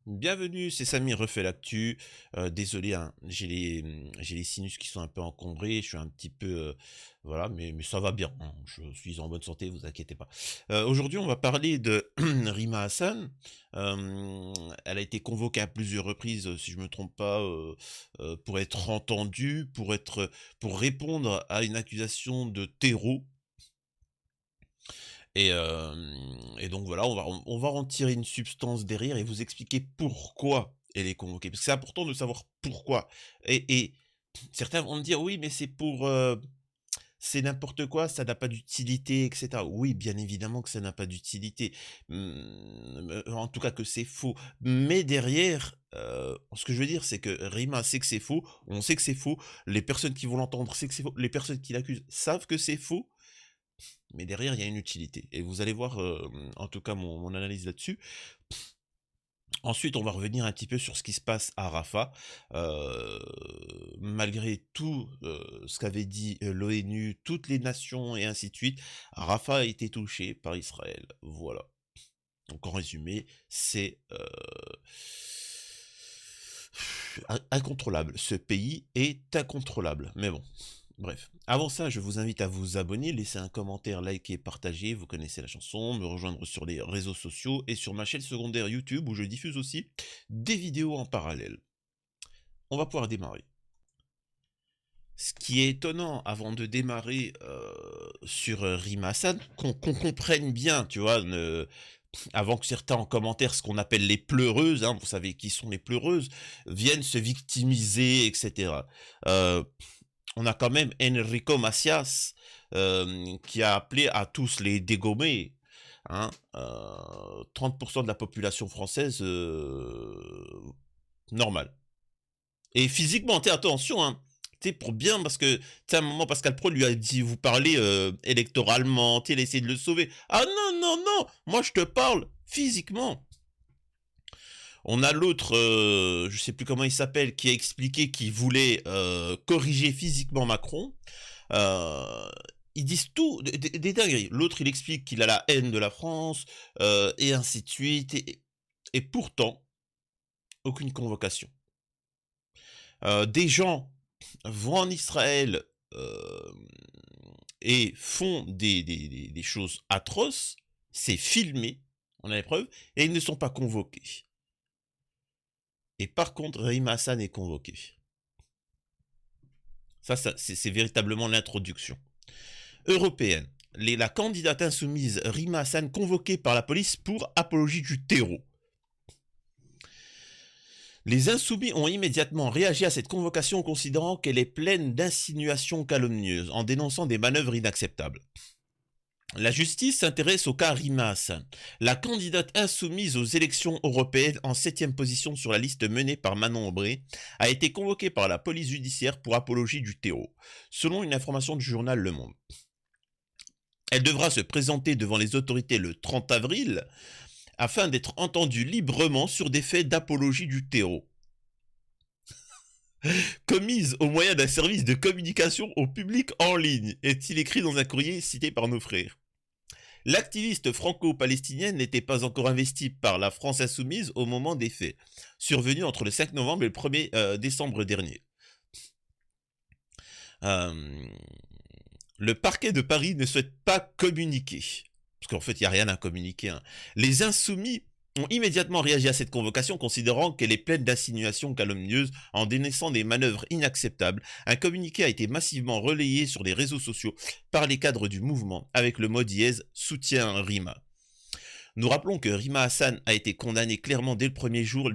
Bienvenue, c'est Samy refait l'actu. Désolé, hein, j'ai les sinus qui sont un peu encombrés, je suis un petit peu, voilà, mais ça va bien, hein, je suis en bonne santé, vous inquiétez pas. Aujourd'hui, on va parler de Rima Hassan. Elle a été convoquée à plusieurs reprises, si je me trompe pas, pour être entendue, pour répondre à une accusation de terreau. Et donc voilà, on va en tirer une substance derrière et vous expliquer pourquoi elle est convoquée. Parce que c'est important de savoir pourquoi. Et certains vont me dire: «Oui, mais c'est n'importe quoi, ça n'a pas d'utilité et cetera». Oui, bien évidemment que ça n'a pas d'utilité, en tout cas que c'est faux. Mais derrière, ce que je veux dire, c'est que Rima sait que c'est faux, on sait que c'est faux, les personnes qui vont l'entendre savent que c'est faux, les personnes qui l'accusent savent que c'est faux, mais derrière, il y a une utilité et vous allez voir, en tout cas mon analyse là-dessus. Ensuite, on va revenir un petit peu sur ce qui se passe à Rafah. Heu, Malgré tout, ce qu'avait dit, l'ONU, toutes les nations et ainsi de suite, Rafah a été touché par Israël. Voilà. Donc en résumé, c'est, incontrôlable. Ce pays est incontrôlable. Mais bon, bref. Avant ça, je vous invite à vous abonner, laisser un commentaire, liker, partager, vous connaissez la chanson, me rejoindre sur les réseaux sociaux et sur ma chaîne secondaire YouTube où je diffuse aussi des vidéos en parallèle. On va pouvoir démarrer. Ce qui est étonnant avant de démarrer sur Rima Hassan, qu'on comprenne bien, tu vois, avant que certains en commentaire, ce qu'on appelle les pleureuses, hein, vous savez qui sont les pleureuses, viennent se victimiser, etc. Euh, on a quand même Enrico Macias qui a appelé à tous les dégommer. Hein, 30% de la population française normale. Et physiquement, attention, hein, pour bien, parce que, à un moment, Pascal Pro lui a dit, vous parlez électoralement, il a essayé de le sauver. Ah non, non, non, moi je te parle physiquement. On a l'autre, je sais plus comment il s'appelle, qui a expliqué qu'il voulait corriger physiquement Macron. Euh, Ils disent tout, des dingueries. L'autre, il explique qu'il a la haine de la France, et ainsi de suite. Et pourtant, aucune convocation. Des gens vont en Israël euh, et font des choses atroces, c'est filmé, on a les preuves, et ils ne sont pas convoqués. Et par contre, Rahim Hassan est convoqué. Ça c'est véritablement l'introduction. Européenne. La candidate insoumise Rima Hassan convoquée par la police pour apologie du terreau. Les insoumis ont immédiatement réagi à cette convocation considérant qu'elle est pleine d'insinuations calomnieuses, en dénonçant des manœuvres inacceptables. La justice s'intéresse au cas Rima Hassan, la candidate insoumise aux élections européennes en 7e position sur la liste menée par Manon Aubry, a été convoquée par la police judiciaire pour apologie du terreau, selon une information du journal Le Monde. Elle devra se présenter devant les autorités le 30 avril afin d'être entendue librement sur des faits d'apologie du terreau, commise au moyen d'un service de communication au public en ligne, est-il écrit dans un courrier cité par nos frères. L'activiste franco-palestinienne n'était pas encore investie par la France insoumise au moment des faits, survenus entre le 5 novembre et le 1er décembre dernier. Euh, le parquet de Paris ne souhaite pas communiquer, parce qu'en fait, il n'y a rien à communiquer. Hein. Les insoumis ont immédiatement réagi à cette convocation, considérant qu'elle est pleine d'insinuations calomnieuses en dénonçant des manœuvres inacceptables. Un communiqué a été massivement relayé sur les réseaux sociaux par les cadres du mouvement, avec le mot dièse « soutien Rima ». Nous rappelons que Rima Hassan a été condamné clairement dès le premier jour,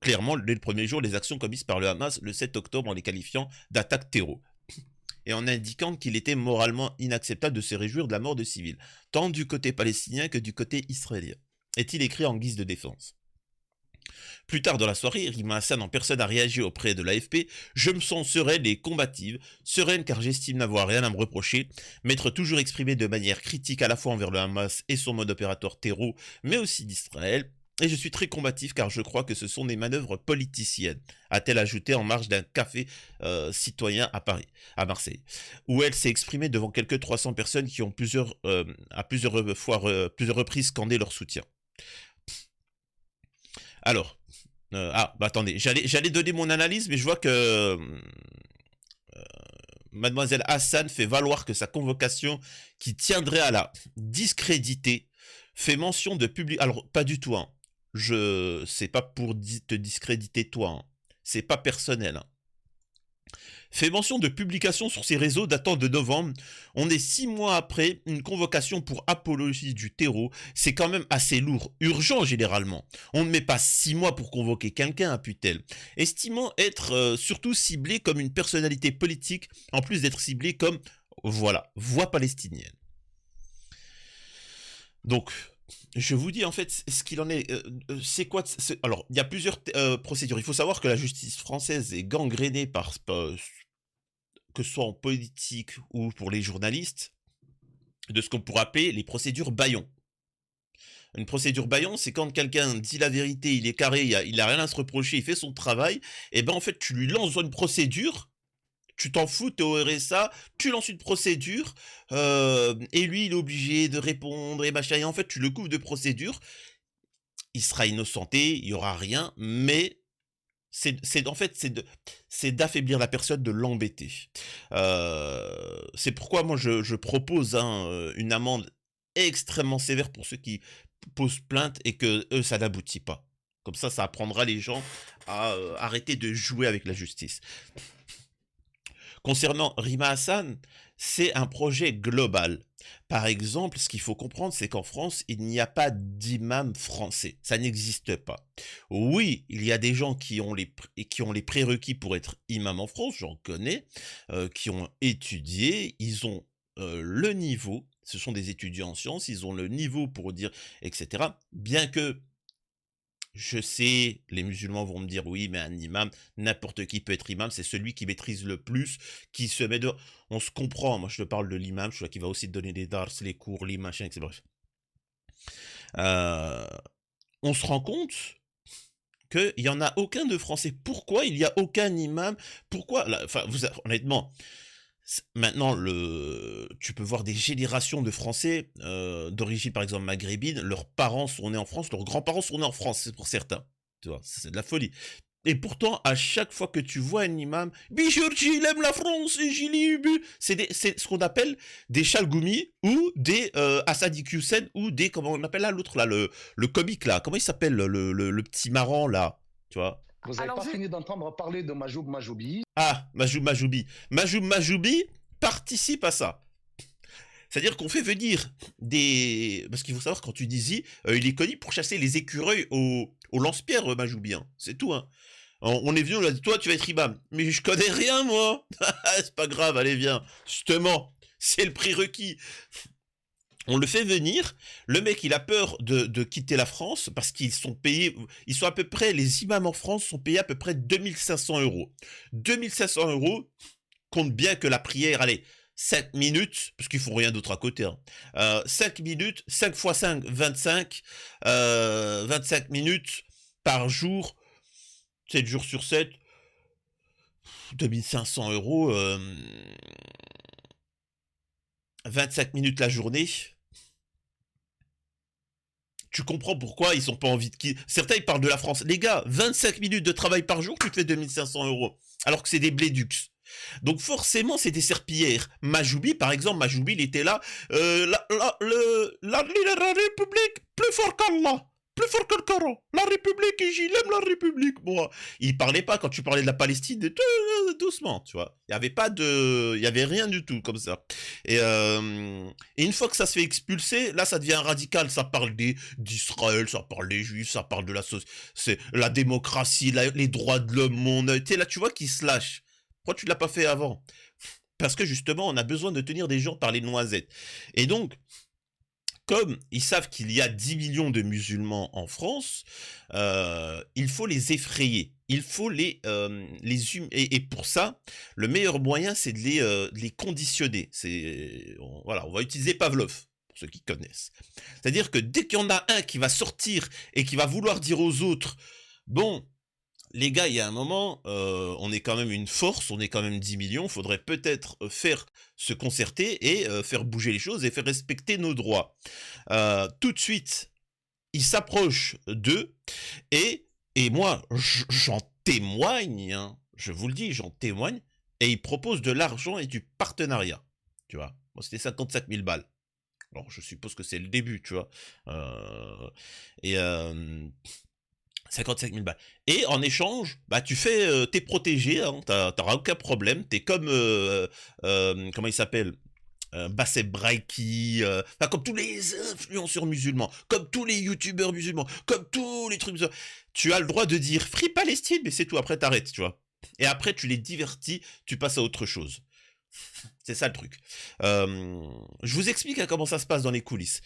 clairement dès le premier jour les actions commises par le Hamas le 7 octobre en les qualifiant d'attaques terreau et en indiquant qu'il était moralement inacceptable de se réjouir de la mort de civils, tant du côté palestinien que du côté israélien, est-il écrit en guise de défense. Plus tard dans la soirée, Rima Hassan en personne a réagi auprès de l'AFP. Je me sens sereine et combative. Sereine car j'estime n'avoir rien à me reprocher. M'être toujours exprimée de manière critique à la fois envers le Hamas et son mode opératoire terreau, mais aussi d'Israël. Et je suis très combatif car je crois que ce sont des manœuvres politiciennes, a-t-elle ajouté en marge d'un café citoyen à Paris, à Marseille, où elle s'est exprimée devant quelques 300 personnes qui ont plusieurs reprises scandé leur soutien. Alors, bah attendez, j'allais donner mon analyse, mais je vois que Mademoiselle Hassan fait valoir que sa convocation, qui tiendrait à la discréditer, fait mention de public. Alors, pas du tout, hein. C'est pas pour te discréditer toi, hein. C'est pas personnel, hein. Fait mention de publications sur ses réseaux datant de novembre. On est 6 mois après une convocation pour apologie du terreau. C'est quand même assez lourd, urgent généralement. On ne met pas 6 mois pour convoquer quelqu'un, appuie-t-elle, estimant être surtout ciblé comme une personnalité politique, en plus d'être ciblé comme, voilà, voix palestinienne. Donc, je vous dis en fait ce qu'il en est. C'est quoi Alors, il y a plusieurs procédures. Il faut savoir que la justice française est gangrénée par que ce soit en politique ou pour les journalistes, de ce qu'on pourrait appeler les procédures bâillons. Une procédure bâillon, c'est quand quelqu'un dit la vérité, il est carré, il a rien à se reprocher, il fait son travail, et ben en fait tu lui lances une procédure, tu t'en fous, t'es au RSA, tu lances une procédure, et lui il est obligé de répondre, et machin, et en fait tu le couvres de procédure, il sera innocenté, il y aura rien, mais en fait, c'est d'affaiblir la personne, de l'embêter. C'est pourquoi moi je propose hein, une amende extrêmement sévère pour ceux qui posent plainte et que eux ça n'aboutit pas. Comme ça apprendra les gens à arrêter de jouer avec la justice. Concernant Rima Hassan, c'est un projet global. Par exemple, ce qu'il faut comprendre, c'est qu'en France, il n'y a pas d'imam français. Ça n'existe pas. Oui, il y a des gens qui ont les prérequis pour être imam en France, j'en connais, qui ont étudié, ils ont le niveau, ce sont des étudiants en sciences, ils ont le niveau pour dire, etc. Bien que je sais, les musulmans vont me dire oui, mais un imam, n'importe qui peut être imam, c'est celui qui maîtrise le plus, qui se met dehors. On se comprend, moi je te parle de l'imam, je suis là qui va aussi te donner des dars, les cours, les machins, etc. Bref. On se rend compte qu'il n'y en a aucun de français. Pourquoi il n'y a aucun imam? Pourquoi enfin, honnêtement, maintenant, tu peux voir des générations de Français d'origine, par exemple, maghrébine. Leurs parents sont nés en France, leurs grands-parents sont nés en France, c'est pour certains. Tu vois, c'est de la folie. Et pourtant, à chaque fois que tu vois un imam, Bichurchi, il aime la France, c'est ce qu'on appelle des Chalgoumi ou des Assadik Hussein ou des, comment on appelle là, l'autre là, le comique là, comment il s'appelle, le petit marrant là, tu vois. Vous n'avez pas fini d'entendre parler de Majoub Majoubi. Ah, Majoub Majoubi. Majoub Majoubi participe à ça. C'est-à-dire qu'on fait venir des... Parce qu'il faut savoir, quand tu dis il est connu pour chasser les écureuils au lance-pierre, Majoubi. Hein. C'est tout, hein. On est venu, on a dit, toi, tu vas être imam. Mais je connais rien, moi. C'est pas grave, allez, viens. Justement, c'est le prérequis. On le fait venir, le mec il a peur de quitter la France parce qu'ils sont payés, ils sont à peu près, les imams en France sont payés à peu près 2500 euros. 2500 euros, compte bien que la prière, allez, 5 minutes, parce qu'ils font rien d'autre à côté. Hein. 5 minutes, 5 x 5, 25, 25 minutes par jour, 7 jours sur 7, 2500 euros, 25 minutes la journée. Tu comprends pourquoi ils ont pas envie de qui. Certains ils parlent de la France. Les gars, 25 minutes de travail par jour, tu te fais 2500 euros. Alors que c'est des blédux. Donc forcément, c'est des serpillères. Majoubi, par exemple, Majoubi, il était là. La République, plus fort qu'Allah. Plus fort que le Coran. La République, j'aime la République, moi. Il parlait pas quand tu parlais de la Palestine, doucement, tu vois. Il y avait pas de... Il y avait rien du tout comme ça. Et une fois que ça se fait expulser, là, ça devient radical. Ça parle d'Israël, ça parle des Juifs, ça parle de c'est la démocratie, les droits de l'homme, tu sais, là, tu vois qu'ils se lâchent. Pourquoi tu ne l'as pas fait avant? Parce que justement, on a besoin de tenir des gens par les noisettes. Et donc, comme ils savent qu'il y a 10 millions de musulmans en France, il faut les effrayer. Il faut et pour ça, le meilleur moyen, c'est de les conditionner. Voilà, on va utiliser Pavlov, pour ceux qui connaissent. C'est-à-dire que dès qu'il y en a un qui va sortir et qui va vouloir dire aux autres, bon, les gars, il y a un moment, on est quand même une force, on est quand même 10 millions, faudrait peut-être faire se concerter et faire bouger les choses et faire respecter nos droits. Tout de suite, ils s'approchent d'eux et Et moi, j'en témoigne, hein, je vous le dis, j'en témoigne, et il propose de l'argent et du partenariat, tu vois. Bon, c'était 55 000 balles. Alors, je suppose que c'est le début, tu vois. Euh, et 55 000 balles. Et en échange, bah, t'es protégé, hein, t'auras aucun problème. T'es comme, comment il s'appelle, Bassem Braiki, enfin, comme tous les influenceurs musulmans, comme tous les youtubeurs musulmans, comme tous les trucs musulmans. Tu as le droit de dire Free Palestine, mais c'est tout, après t'arrêtes, tu vois. Et après, tu les divertis, tu passes à autre chose. C'est ça le truc. Je vous explique hein, comment ça se passe dans les coulisses.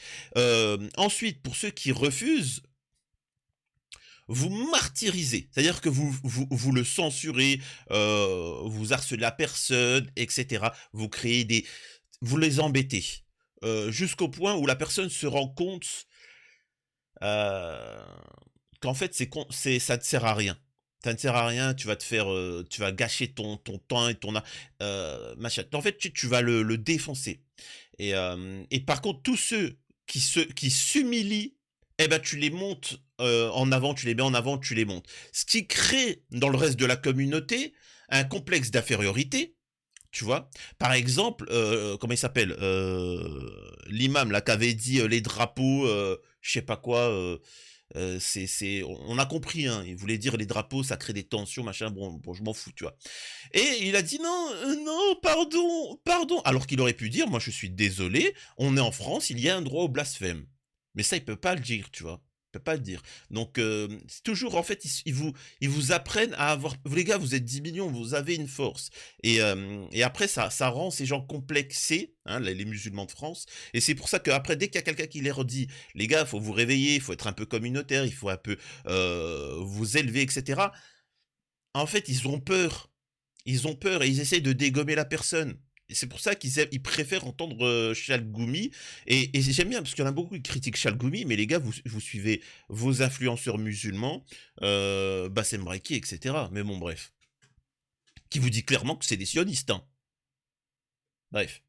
Ensuite, pour ceux qui refusent, vous martyrisez. C'est-à-dire que vous le censurez, vous harcelez la personne, etc. Vous créez des... Vous les embêtez. Jusqu'au point où la personne se rend compte euh, qu'en fait, ça ne sert à rien. Ça ne sert à rien, tu vas te faire, tu vas gâcher ton temps et ton machin. En fait, tu vas le défoncer. Et par contre, tous ceux qui s'humilient, eh ben, tu les montes en avant, tu les mets en avant, tu les montes. Ce qui crée dans le reste de la communauté un complexe d'infériorité, tu vois. Par exemple, comment il s'appelle l'imam là qui avait dit les drapeaux, je sais pas quoi. On a compris, hein, il voulait dire les drapeaux, ça crée des tensions, machin, bon je m'en fous, tu vois. Et il a dit non, non, pardon, pardon. Alors qu'il aurait pu dire, moi je suis désolé, on est en France, il y a un droit au blasphème. Mais ça, il peut pas le dire, tu vois. Il peut pas le dire. Donc, c'est toujours, en fait, ils vous apprennent à avoir... Vous les gars, vous êtes 10 millions, vous avez une force. Et après, ça rend ces gens complexés, hein, les musulmans de France. Et c'est pour ça qu'après, dès qu'il y a quelqu'un qui leur dit, les gars, il faut vous réveiller, il faut être un peu communautaire, il faut un peu vous élever, etc. En fait, ils ont peur. Ils ont peur et ils essayent de dégommer la personne. Et c'est pour ça ils préfèrent entendre Chalgoumi. Et j'aime bien, parce qu'il y en a beaucoup qui critiquent Chalgoumi, mais les gars, vous suivez vos influenceurs musulmans, Bassem Braiki, etc. Mais bon, bref. Qui vous dit clairement que c'est des sionistes. Hein. Bref.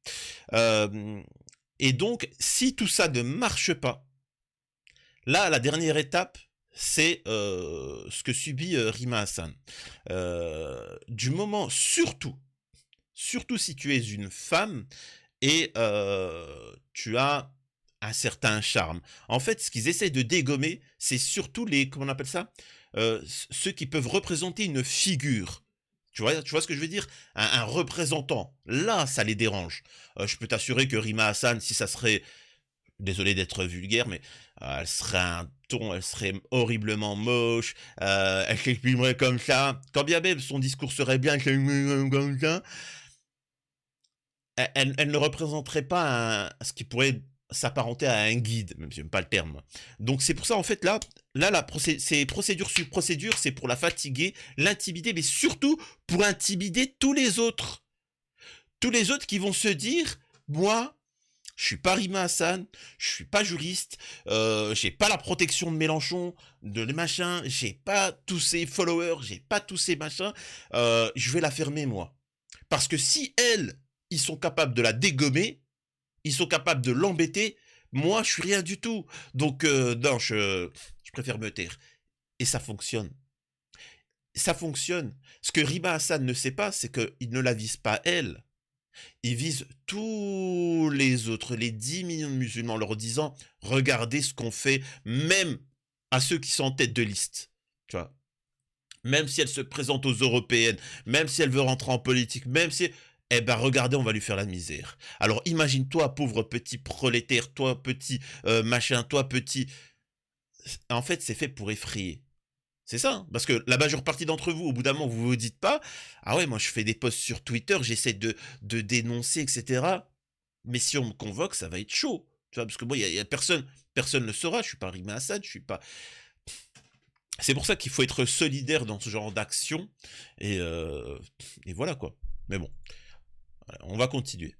Et donc, si tout ça ne marche pas, là, la dernière étape, c'est ce que subit Rima Hassan. Du moment, surtout si tu es une femme et tu as un certain charme. En fait, ce qu'ils essaient de dégommer, c'est surtout les, comment on appelle ça, ceux qui peuvent représenter une figure. Tu vois ce que je veux dire, un représentant. Là, ça les dérange. Je peux t'assurer que Rima Hassan, si ça serait, désolé d'être vulgaire, mais elle serait un ton, elle serait horriblement moche, elle s'exprimerait comme ça. Quand bien même son discours serait bien, comme ça, elle ne représenterait pas ce qui pourrait s'apparenter à un guide, même si j'aime pas le terme. Donc c'est pour ça en fait c'est procédure sur procédure, c'est pour la fatiguer, l'intimider, mais surtout pour intimider tous les autres. Tous les autres qui vont se dire, moi, je suis pas Rima Hassan, je suis pas juriste, j'ai pas la protection de Mélenchon, de les machins, j'ai pas tous ces followers, j'ai pas tous ces machins, je vais la fermer moi. Parce que si elle, ils sont capables de la dégommer, ils sont capables de l'embêter, moi je suis rien du tout. Donc non, je préfère me taire. Et ça fonctionne. Ça fonctionne. Ce que Rima Hassan ne sait pas, c'est qu'il ne la vise pas elle. Il vise tous les autres, les 10 millions de musulmans, leur disant, regardez ce qu'on fait, même à ceux qui sont en tête de liste. Tu vois. Même si elle se présente aux européennes, même si elle veut rentrer en politique, même si... Eh ben regardez, on va lui faire la misère. Alors imagine-toi, pauvre petit prolétaire, toi petit machin, toi petit... En fait, c'est fait pour effrayer. C'est ça, hein. Parce que la majeure partie d'entre vous, au bout d'un moment, vous vous dites pas, ah ouais, moi je fais des posts sur Twitter, j'essaie de dénoncer, etc. Mais si on me convoque, ça va être chaud. Tu vois, parce que moi, il y a personne ne le saura, je suis pas Rima Assad, je suis pas... C'est pour ça qu'il faut être solidaire dans ce genre d'action, et voilà quoi. Mais bon, on va continuer.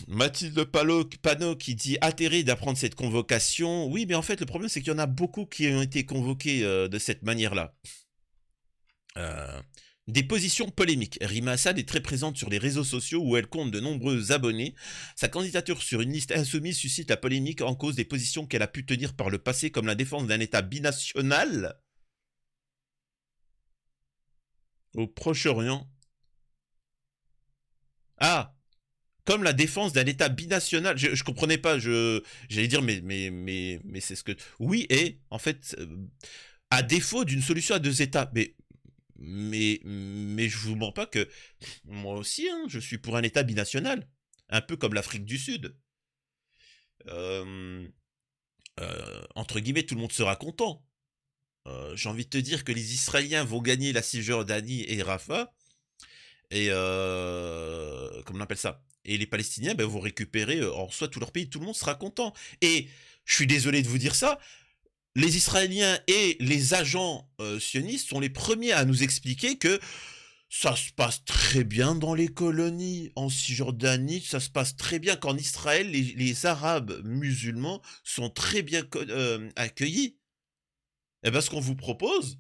Mathilde Panot qui dit atterré d'apprendre cette convocation. Oui, mais en fait, le problème, c'est qu'il y en a beaucoup qui ont été convoqués de cette manière-là. Des positions polémiques. Rima Hassan est très présente sur les réseaux sociaux où elle compte de nombreux abonnés. Sa candidature sur une liste insoumise suscite la polémique en cause des positions qu'elle a pu tenir par le passé, comme la défense d'un État binational. Au Proche-Orient. Ah, comme la défense d'un État binational. Je comprenais pas. J'allais dire, mais c'est ce que. Oui, et en fait, à défaut d'une solution à deux États. Mais je vous mens pas que moi aussi, hein, je suis pour un État binational, un peu comme l'Afrique du Sud. Euh, Entre guillemets, tout le monde sera content. J'ai envie de te dire que les Israéliens vont gagner la Cisjordanie et Rafah, et comment on appelle ça? Et les Palestiniens ben, vont récupérer en soi tout leur pays, tout le monde sera content. Et je suis désolé de vous dire ça, les Israéliens et les agents sionistes sont les premiers à nous expliquer que ça se passe très bien dans les colonies, en Cisjordanie, ça se passe très bien qu'en Israël, les Arabes musulmans sont très bien accueillis. Et bien ce qu'on vous propose,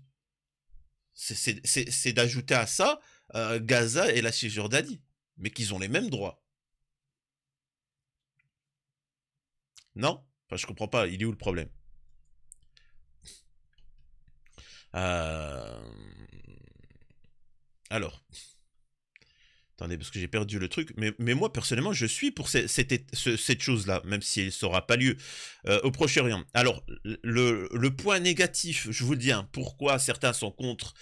c'est d'ajouter à ça Gaza et la Cisjordanie, mais qu'ils ont les mêmes droits. Non? Enfin, je comprends pas, il est où le problème? Euh... Alors, attendez, parce que j'ai perdu le truc. Mais moi, personnellement, je suis pour cette chose-là, même si elle ne saura pas lieu au Proche-Orient. Alors, le point négatif, je vous le dis, hein, pourquoi certains sont contre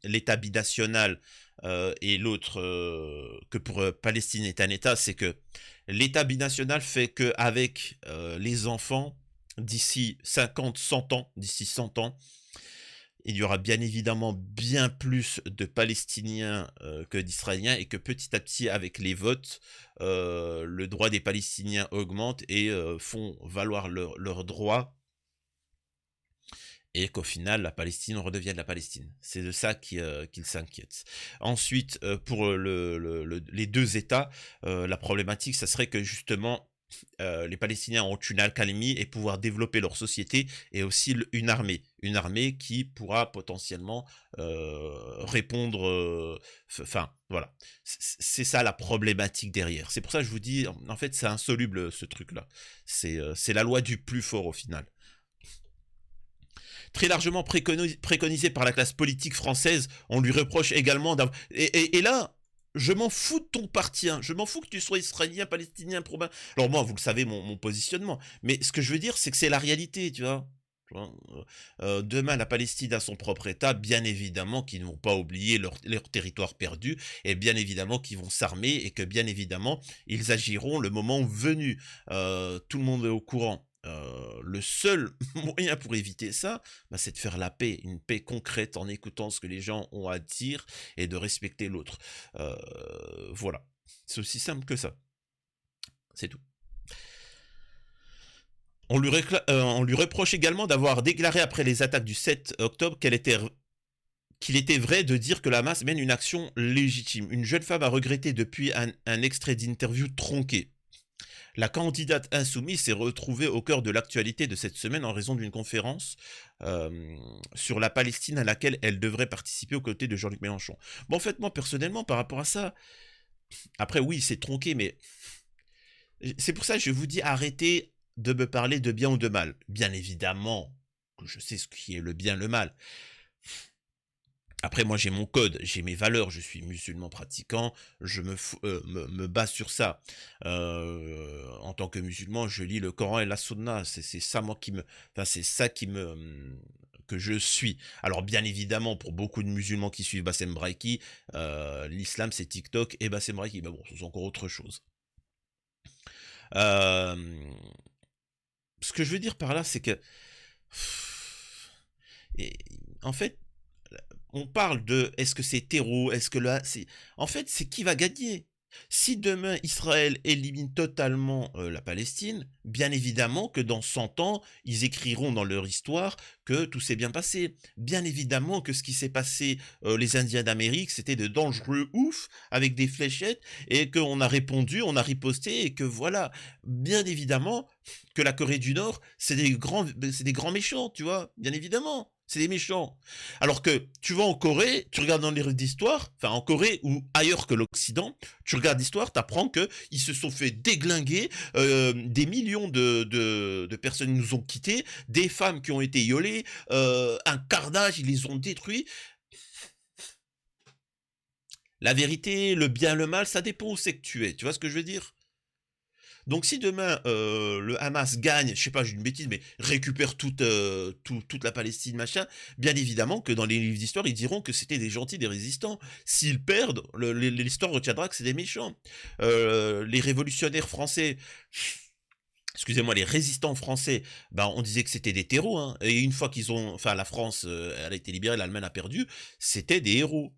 l'État binational et l'autre que pour Palestine est un État, c'est que l'État binational fait qu'avec les enfants, d'ici 50, 100 ans, d'ici 100 ans, il y aura bien évidemment bien plus de Palestiniens que d'Israéliens et que petit à petit, avec les votes, le droit des Palestiniens augmente et font valoir leurs droits et qu'au final, la Palestine redevienne la Palestine. C'est de ça qu'ils s'inquiètent. Ensuite, pour les deux États, la problématique, ça serait que justement, les Palestiniens ont une accalmie et pouvoir développer leur société et aussi une armée. Une armée qui pourra potentiellement répondre. Enfin, voilà. C'est ça la problématique derrière. C'est pour ça que je vous dis, en fait, c'est insoluble ce truc-là. C'est la loi du plus fort au final. Très largement préconisé par la classe politique française, on lui reproche également d'avoir... Et là, je m'en fous de ton parti, hein. Je m'en fous que tu sois israélien, palestinien, alors moi, vous le savez, mon positionnement. Mais ce que je veux dire, c'est que c'est la réalité, tu vois. Demain, la Palestine a son propre État, bien évidemment qu'ils ne vont pas oublier leur territoire perdu, et bien évidemment qu'ils vont s'armer, et que bien évidemment, ils agiront le moment venu. Tout le monde est au courant. Le seul moyen pour éviter ça, bah, c'est de faire la paix, une paix concrète en écoutant ce que les gens ont à dire et de respecter l'autre. Voilà, c'est aussi simple que ça. C'est tout. On lui reproche également d'avoir déclaré après les attaques du 7 octobre qu'il était vrai de dire que la Hamas mène une action légitime. Une jeune femme a regretté depuis un extrait d'interview tronqué. La candidate insoumise s'est retrouvée au cœur de l'actualité de cette semaine en raison d'une conférence sur la Palestine à laquelle elle devrait participer aux côtés de Jean-Luc Mélenchon. Bon, en fait, moi, personnellement, par rapport à ça, après, oui, c'est tronqué, mais c'est pour ça que je vous dis arrêtez de me parler de bien ou de mal. Bien évidemment que je sais ce qui est le bien, le mal. Après, moi, j'ai mon code, j'ai mes valeurs, je suis musulman pratiquant, je me base sur ça. En tant que musulman, je lis le Coran et la Sunna. C'est ça, moi, enfin, c'est ça que je suis. Alors, bien évidemment, pour beaucoup de musulmans qui suivent Bassem Braiki, l'islam, c'est TikTok et Bassem Braiki. Mais bon, c'est encore autre chose. Ce que je veux dire par là, c'est que... Et, en fait, on parle de est-ce que c'est terreau, est-ce que là, c'est... En fait, c'est qui va gagner. Si demain Israël élimine totalement la Palestine, bien évidemment que dans 100 ans, ils écriront dans leur histoire que tout s'est bien passé. Bien évidemment que ce qui s'est passé, les Indiens d'Amérique, c'était de dangereux ouf, avec des fléchettes, et qu'on a répondu, on a riposté, et que voilà. Bien évidemment que la Corée du Nord, c'est des grands méchants, tu vois, bien évidemment. C'est des méchants. Alors que tu vas en Corée, tu regardes dans les livres d'histoire, enfin en Corée ou ailleurs que l'Occident, tu regardes l'histoire, tu apprends qu'ils se sont fait déglinguer, des millions de personnes nous ont quittés, des femmes qui ont été violées, un carnage, ils les ont détruits. La vérité, le bien, le mal, ça dépend où c'est que tu es. Tu vois ce que je veux dire? Donc si demain, le Hamas gagne, je sais pas, j'ai une bêtise, mais récupère toute la Palestine, machin, bien évidemment que dans les livres d'histoire, ils diront que c'était des gentils, des résistants. S'ils perdent, l'histoire retiendra que c'est des méchants. Les révolutionnaires français, excusez-moi, les résistants français, ben, on disait que c'était des terreaux, hein. Et une fois qu'ils ont, enfin, la France, elle a été libérée, l'Allemagne a perdu, c'était des héros.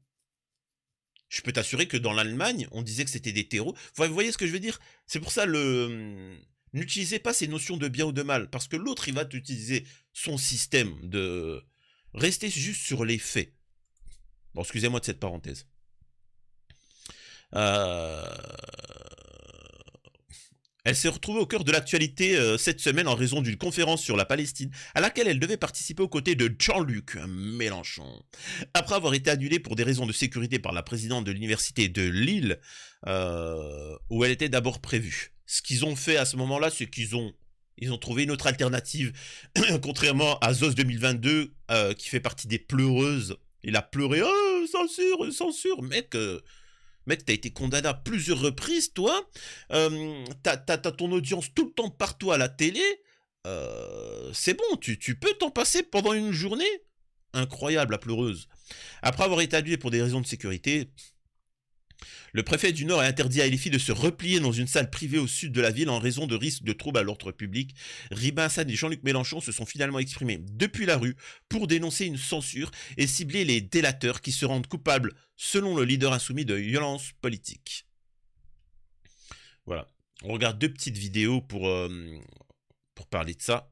Je peux t'assurer que dans l'Allemagne, on disait que c'était des terreaux. Vous voyez ce que je veux dire? C'est pour ça n'utilisez pas ces notions de bien ou de mal, parce que l'autre, il va utiliser son système de... Restez juste sur les faits. Bon, excusez-moi de cette parenthèse. Euh... Elle s'est retrouvée au cœur de l'actualité cette semaine en raison d'une conférence sur la Palestine à laquelle elle devait participer aux côtés de Jean-Luc Mélenchon. Après avoir été annulée pour des raisons de sécurité par la présidente de l'université de Lille, où elle était d'abord prévue. Ce qu'ils ont fait à ce moment-là, c'est ils ont trouvé une autre alternative, contrairement à Zos 2022, qui fait partie des pleureuses. Il a pleuré, oh, censure, censure, mec. Mec, t'as été condamné à plusieurs reprises, toi. T'as ton audience tout le temps partout à la télé. C'est bon, tu peux t'en passer pendant une journée. Incroyable, la pleureuse. Après avoir été annulé pour des raisons de sécurité, le préfet du Nord a interdit à LFI de se replier dans une salle privée au sud de la ville en raison de risques de troubles à l'ordre public. Rima Hassan et Jean-Luc Mélenchon se sont finalement exprimés depuis la rue pour dénoncer une censure et cibler les délateurs qui se rendent coupables, selon le leader insoumis, de violence politique. Voilà. On regarde deux petites vidéos pour parler de ça.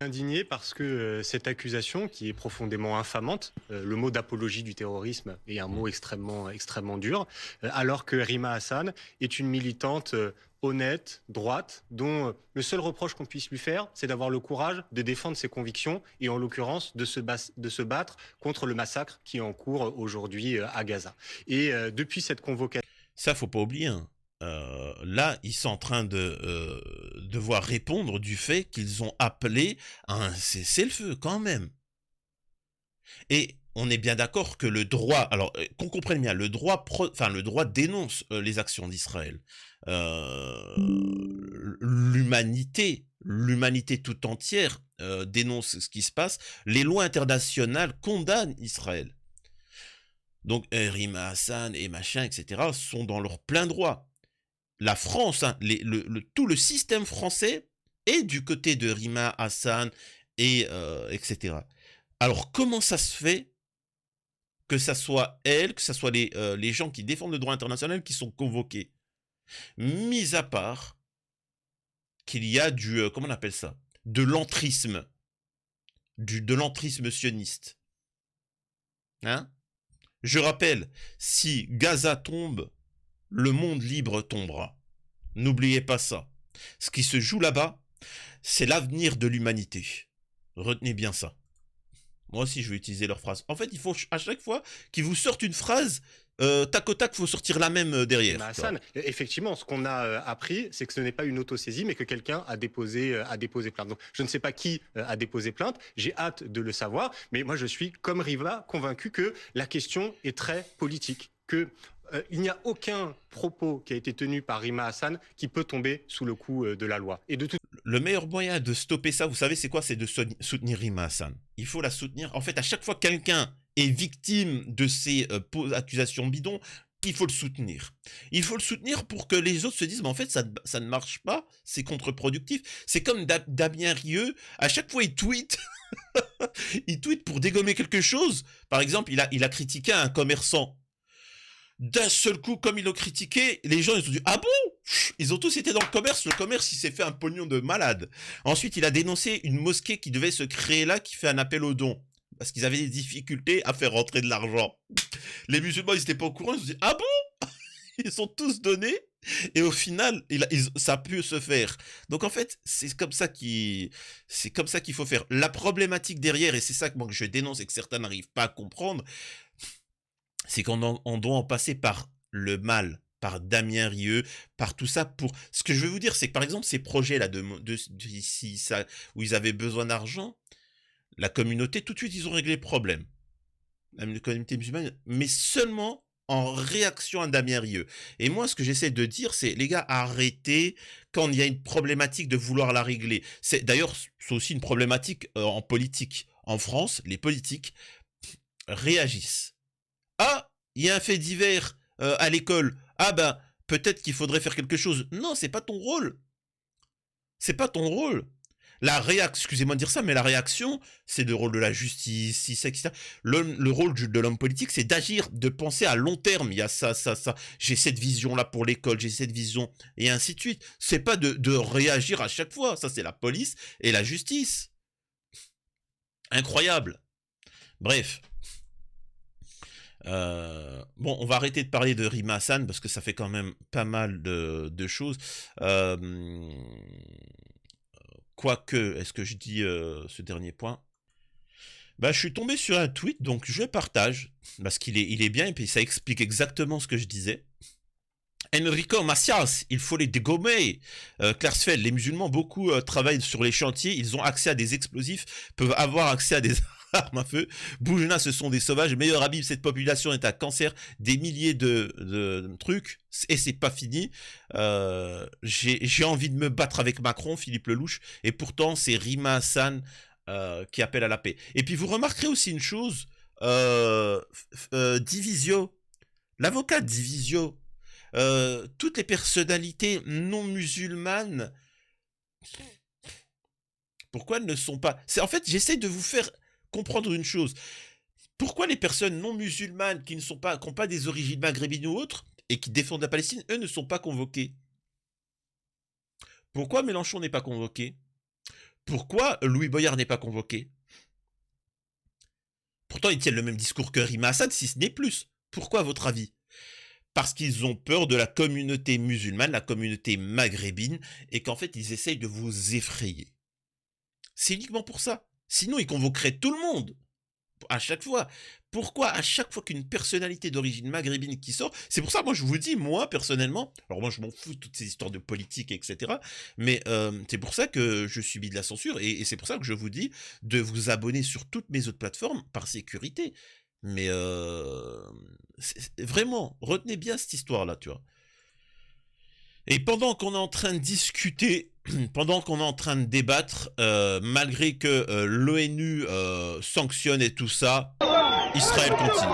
Indigné parce que cette accusation, qui est profondément infamante, le mot d'apologie du terrorisme est un mot extrêmement dur, alors que Rima Hassan est une militante honnête, droite, dont le seul reproche qu'on puisse lui faire, c'est d'avoir le courage de défendre ses convictions et en l'occurrence de se battre contre le massacre qui est en cours aujourd'hui à Gaza. Et depuis cette convocation... Ça, faut pas oublier, hein. Là, ils sont en train de devoir répondre du fait qu'ils ont appelé à un cessez-le-feu quand même. Et on est bien d'accord que le droit, alors qu'on comprenne bien, le droit dénonce les actions d'Israël. L'humanité tout entière dénonce ce qui se passe. Les lois internationales condamnent Israël. Donc Rima Hassan et machin, etc. sont dans leur plein droit. La France, hein, tout le système français est du côté de Rima Hassan et etc. Alors comment ça se fait que ça soit elle, que ça soit les gens qui défendent le droit international qui sont convoqués, mis à part qu'il y a comment on appelle ça, de l'entrisme, de l'entrisme sioniste. Hein? Je rappelle, si Gaza tombe, le monde libre tombera. N'oubliez pas ça. Ce qui se joue là-bas, c'est l'avenir de l'humanité. Retenez bien ça. Moi aussi, je vais utiliser leur phrase. En fait, il faut à chaque fois qu'ils vous sortent une phrase, tac au tac, il faut sortir la même derrière. Hassan, effectivement, ce qu'on a appris, c'est que ce n'est pas une autosaisie, mais que quelqu'un a déposé plainte. Donc, je ne sais pas qui a déposé plainte. J'ai hâte de le savoir. Mais moi, je suis, comme Riva, convaincu que la question est très politique. Il n'y a aucun propos qui a été tenu par Rima Hassan qui peut tomber sous le coup de la loi. Et le meilleur moyen de stopper ça, vous savez, c'est quoi? C'est de soutenir Rima Hassan. Il faut la soutenir. En fait, à chaque fois que quelqu'un est victime de ces accusations bidons, il faut le soutenir. Il faut le soutenir pour que les autres se disent, mais en fait, ça ne marche pas, c'est contre-productif. C'est comme Damien Rieu, à chaque fois il tweet, il tweet pour dégommer quelque chose. Par exemple, il a critiqué un commerçant. D'un seul coup, comme ils l'ont critiqué, les gens ils ont dit « Ah bon ?» Ils ont tous été dans le commerce il s'est fait un pognon de malade. Ensuite, il a dénoncé une mosquée qui devait se créer là, qui fait un appel aux dons. Parce qu'ils avaient des difficultés à faire rentrer de l'argent. Les musulmans, ils n'étaient pas au courant, ils se sont dit « Ah bon ?» Ils sont tous donnés, et au final, ça a pu se faire. Donc en fait, c'est comme ça qu'il faut faire. La problématique derrière, et c'est ça que moi je dénonce et que certains n'arrivent pas à comprendre, c'est qu'on doit en passer par le mal, par Damien Rieu, par tout ça. Ce que je veux vous dire, c'est que par exemple, ces projets-là où ils avaient besoin d'argent, la communauté, tout de suite, ils ont réglé le problème. La communauté musulmane, mais seulement en réaction à Damien Rieu. Et moi, ce que j'essaie de dire, c'est, les gars, arrêtez quand il y a une problématique de vouloir la régler. D'ailleurs, c'est aussi une problématique en politique. En France, les politiques réagissent. Ah, il y a un fait divers à l'école. Ah ben, peut-être qu'il faudrait faire quelque chose. Non, c'est pas ton rôle. C'est pas ton rôle. La réaction, excusez-moi de dire ça, mais la réaction, c'est le rôle de la justice, etc. Le rôle de l'homme politique, c'est d'agir, de penser à long terme. Il y a ça. J'ai cette vision-là pour l'école, j'ai cette vision, et ainsi de suite. C'est pas de réagir à chaque fois. Ça, c'est la police et la justice. Incroyable. Bref. Bon, on va arrêter de parler de Rima Hassan parce que ça fait quand même pas mal de choses. Quoique, est-ce que je dis ce dernier point? Bah, je suis tombé sur un tweet, donc je partage, parce il est bien, et puis ça explique exactement ce que je disais. Enrico Macias, il faut les dégommer. Klarsfeld, les musulmans, beaucoup travaillent sur les chantiers, ils ont accès à des explosifs, peuvent avoir accès à des armes à feu. Boujna, ce sont des sauvages. Meilleur Habib, cette population est un cancer, des milliers de trucs, et c'est pas fini. J'ai envie de me battre avec Macron, Philippe Lelouch, et pourtant c'est Rima Hassan qui appelle à la paix. Et puis vous remarquerez aussi une chose, Divisio, l'avocat Divisio, toutes les personnalités non musulmanes, pourquoi elles ne sont pas... En fait, j'essaie de vous faire comprendre une chose. Pourquoi les personnes non musulmanes qui n'ont pas des origines maghrébines ou autres, et qui défendent la Palestine, eux ne sont pas convoqués? Pourquoi Mélenchon n'est pas convoqué? Pourquoi Louis Boyard n'est pas convoqué? Pourtant, ils tiennent le même discours que Rima Hassan, si ce n'est plus. Pourquoi, à votre avis? Parce qu'ils ont peur de la communauté musulmane, la communauté maghrébine, et qu'en fait, ils essayent de vous effrayer. C'est uniquement pour ça. Sinon, ils convoqueraient tout le monde. À chaque fois. Pourquoi à chaque fois qu'une personnalité d'origine maghrébine qui sort, c'est pour ça, moi, je vous dis, moi, personnellement, alors moi, je m'en fous de toutes ces histoires de politique, etc., mais c'est pour ça que je subis de la censure, et c'est pour ça que je vous dis de vous abonner sur toutes mes autres plateformes, par sécurité. Mais vraiment, retenez bien cette histoire-là, tu vois. Et pendant qu'on est en train de discuter, pendant qu'on est en train de débattre, malgré que l'ONU sanctionne et tout ça, Israël continue.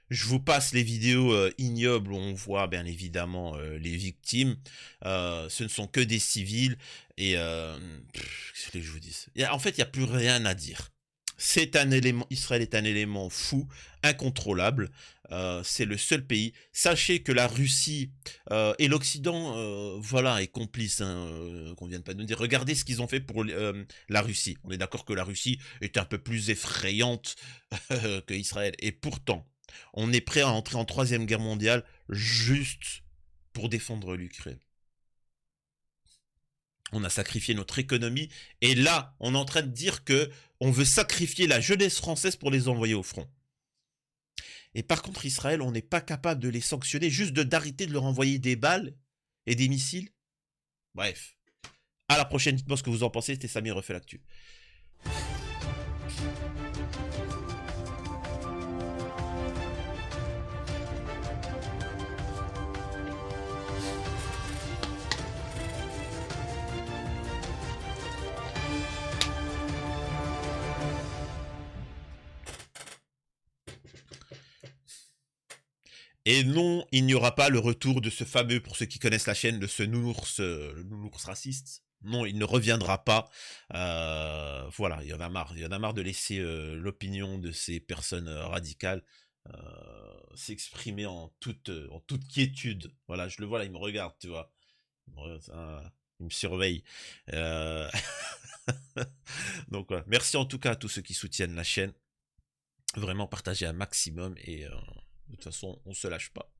Je vous passe les vidéos ignobles où on voit bien évidemment les victimes. Ce ne sont que des civils. Et qu'est-ce que je vous dis? En fait, il n'y a plus rien à dire. C'est un élément, Israël est un élément fou, incontrôlable. C'est le seul pays. Sachez que la Russie et l'Occident, voilà, est complice. Hein, qu'on vienne pas nous dire. Regardez ce qu'ils ont fait pour la Russie. On est d'accord que la Russie est un peu plus effrayante que Israël. Et pourtant, on est prêt à entrer en 3e guerre mondiale juste pour défendre l'Ukraine. On a sacrifié notre économie, et là, on est en train de dire que on veut sacrifier la jeunesse française pour les envoyer au front. Et par contre, Israël, on n'est pas capable de les sanctionner, juste d'arrêter de leur envoyer des balles et des missiles. Bref. À la prochaine, dites-moi ce que vous en pensez, c'était Samir refait l'actu. Et non, il n'y aura pas le retour de ce fameux, pour ceux qui connaissent la chaîne, de ce nounours, le nounours raciste. Non, il ne reviendra pas. Voilà, il y en a marre. Il y en a marre de laisser l'opinion de ces personnes radicales s'exprimer en toute quiétude. Voilà, je le vois là, il me regarde, tu vois. Il me surveille. Donc voilà. Merci en tout cas à tous ceux qui soutiennent la chaîne. Vraiment partagez un maximum, et de toute façon, on se lâche pas.